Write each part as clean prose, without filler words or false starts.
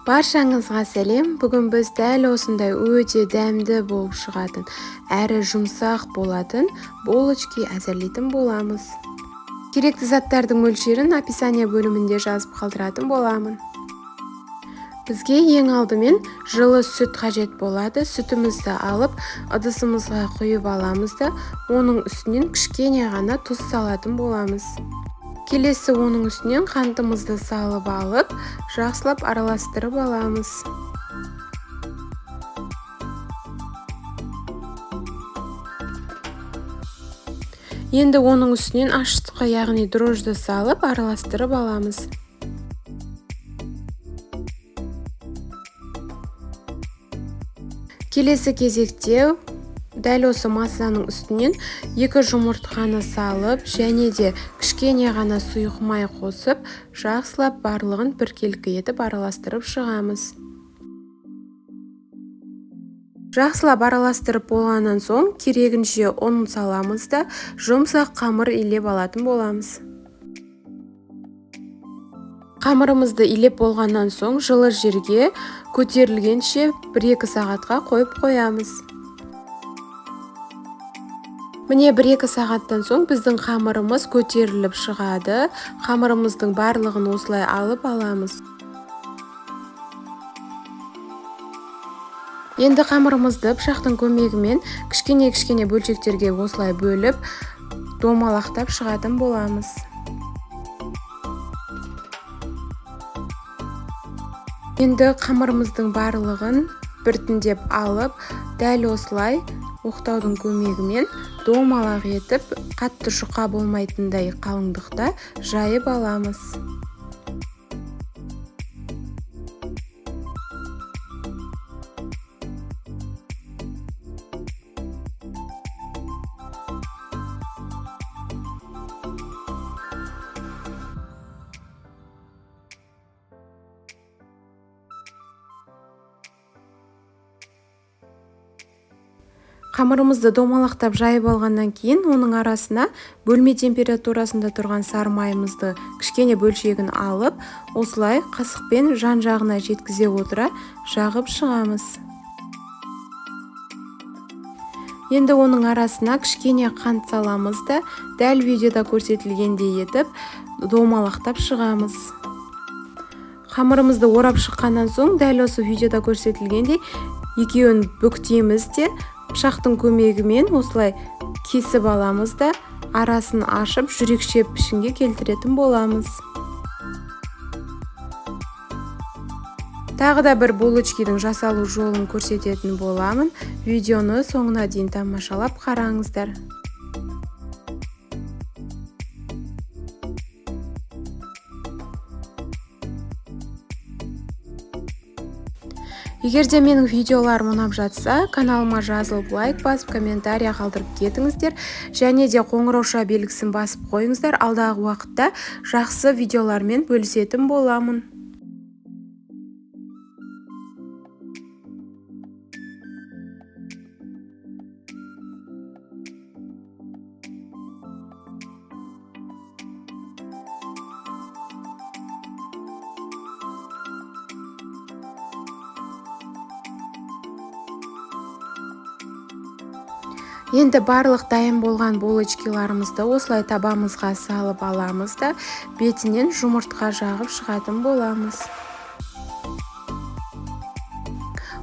Баршаңызға сәлем. Бүгін біз дәл осындай өте дәмді болып шығатын, әрі жұмсақ болатын булочки әзірлейтін боламыз. Керекті заттардың мөлшерін описание бөлімінде жазып қалдыратын боламын. Бізге ең алдымен жылы сүт қажет болады. Сүтімізді алып, ыдысымызға құйып аламыз да, оның үстінен кішкене ғана тұз салатын боламыз. Келесі оның үстінен қантымызды салып алып, жақсылап араластырып аламыз. Енді оның үстінен ашытқы, яғни дрожжды салып араластырып аламыз. Келесі кезекте дәл осы массаның үстінен 2 жұмыртқаны салып, және де кішкене ғана сұйық май қосып, жақсылап барлығын біркелкі етіп араластырып шығамыз. Жақсылап араластырып болғаннан соң, керегінше ұн саламыз да, жұмсақ қамыр илеп алатын боламыз. Қамырымызды илеп болғаннан соң, жылы жерге көтерілгенше 1-2 сағатқа қойып қоямыз. Міне 1-2 сағаттан соң біздің қамырымыз көтеріліп шығады. Қамырымыздың барлығын осылай алып аламыз. Енді қамырымызды пышақтың көмегімен кішкене бөлшектерге осылай бөліп, домалақтап шығатын боламыз. Енді қамырымыздың барлығын біртіндеп алып, дәл осылай оқтаудың көмегімен домалақ етіп, қатты жұқа болмайтындай қалыңдықта жайып аламыз. Қамырымызды домалақтап жайып алғаннан кейін, оның арасына бөлме температурасында тұрған сары майымызды кішкене бөлшегін алып, осылай қасықпен жан-жағына жеткізе отыра жағып шығамыз. Енді оның арасына кішкене қант саламыз да, дәл видеода көрсетілгендей етіп, домалақтап шығамыз. Қамырымызды орап шыққаннан соң, дәл осы видеода көрсетілгендей, екеуін бүктейміз де, пышақтың көмегімен осылай кесіп аламыз да, арасын ашып, жүрекшеп пішінге келтіретін боламыз. Тағы да бір булочкидің жасалу жолын көрсететін боламын. Видеоны соңына дейін тамашалап қараңыздар. Егер де менің видеоларым ұнап жатса, каналыма жазылып лайк басып, комментария қалдырып кетіңіздер, және де қоңырауша белгісін басып қойыңыздар. Алдағы уақытта жақсы видеолармен бөлісетін боламын. Енді барлық дайын болған булочкиларымызды осылай табамызға салып аламыз да, бетінен жұмыртқа жағып шығатын боламыз.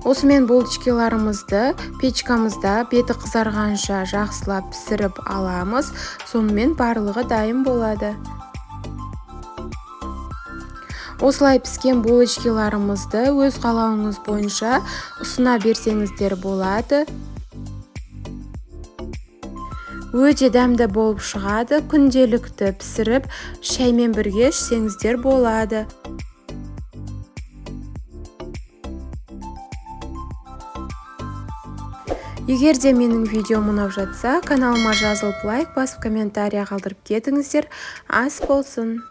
Осымен булочкиларымызды печкамызда беті қызарғанша жақсылап пісіріп аламыз, сонымен барлығы дайын болады. Осылай піскен булочкиларымызды өз қалауыңыз бойынша ұсына берсеңіздер болады. Өте дәмді болып шығады, күнделікті пісіріп, шаймен бірге ішсеңіздер болады. Егер де менің видеом ұнап жатса, каналыма жазылып лайк басып, комментария қалдырып кетіңіздер. Ас болсын!